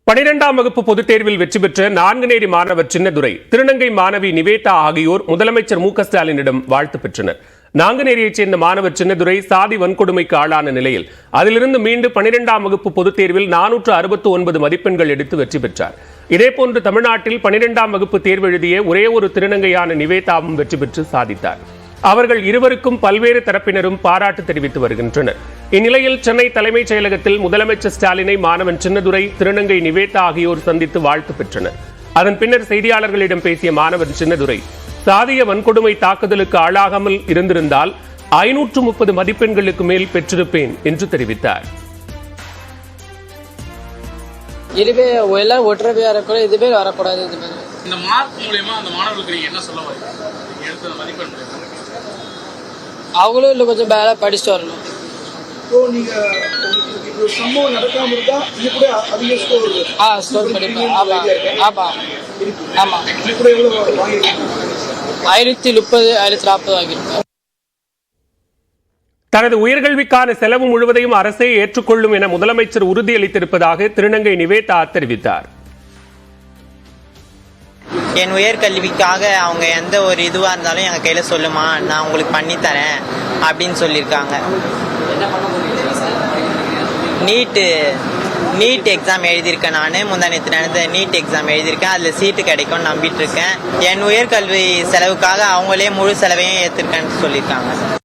12ஆம் வகுப்பு பொதுத் தேர்வில் வெற்றி பெற்ற நான்குநேரி மாணவர் சின்னதுரை, திருநங்கை மாணவி நிவேதா ஆகியோர் முதலமைச்சர் மு.க. ஸ்டாலினிடம் வாழ்த்து பெற்றனர். நாங்குநேரியைச் சேர்ந்த மாணவர் சின்னதுரை சாதி வன்கொடுமைக்கு ஆளான நிலையில் அதிலிருந்து மீண்டு 12ஆம் வகுப்பு பொதுத் தேர்வில் 469 மதிப்பெண்கள் எடுத்து வெற்றி பெற்றார். இதேபோன்று தமிழ்நாட்டில் 12ஆம் வகுப்பு தேர்வு எழுதிய ஒரே ஒரு திருநங்கையான நிவேதாவும் வெற்றி பெற்று சாதித்தார். அவர்கள் இருவருக்கும் பல்வேறு தரப்பினரும் பாராட்டு தெரிவித்து வருகின்றனர். இந்நிலையில் சென்னை தலைமைச் செயலகத்தில் முதலமைச்சர் ஸ்டாலினை மாணவன் சின்னதுரை, திருநங்கை நிவேதா ஆகியோர் சந்தித்து வாழ்த்து பெற்றனர். அதன் பின்னர் செய்தியாளர்களிடம் பேசிய மாணவன் சின்னதுரை, சாதிய வன்கொடுமை தாக்குதலுக்கு ஆளாகாமல் இருந்திருந்தால் 530 மதிப்பெண்களுக்கு மேல் பெற்றிருப்பேன் என்று தெரிவித்தார். இதுவே எல்லாம் ஒற்றவே வரக்கூடாது, இதுவே வரக்கூடாது. இந்த மார்க் மூலமா அந்த மாணவர்களுக்கு நீங்க என்ன சொல்ல வரீங்க? எடுத்த மதிப்பெண் அவங்களும் இல்லை கொஞ்சம் வேலை படிச்சுட்டு வரணும். சம்பவம் நடக்காம இருந்தா கூட அதிக ஸ்கோர் படிப்பேன். ஆமா ஆமா ஆமா 530 540 வாங்கியிருப்பேன். தனது உயர்கல்விக்கான செலவு முழுவதையும் அரசே ஏற்றுக்கொள்ளும் என முதலமைச்சர் உறுதியளித்திருப்பதாக திருநங்கை நிவேதா தெரிவித்தார். என் உயர்கல்விக்காக அவங்க எந்த ஒரு இதுவாக இருந்தாலும் எங்கள் கையில் சொல்லுமா, நான் உங்களுக்கு பண்ணித்தரேன் அப்படின்னு சொல்லியிருக்காங்க. நீட் எக்ஸாம் எழுதியிருக்கேன். நான் முந்தானத்து நடந்த நீட் எக்ஸாம் எழுதியிருக்கேன். அதில் சீட்டு கிடைக்கும்னு நம்பிட்டு இருக்கேன். என் உயர்கல்வி செலவுக்காக அவங்களே முழு செலவையும் ஏற்றிருக்கேன்னு சொல்லியிருக்காங்க.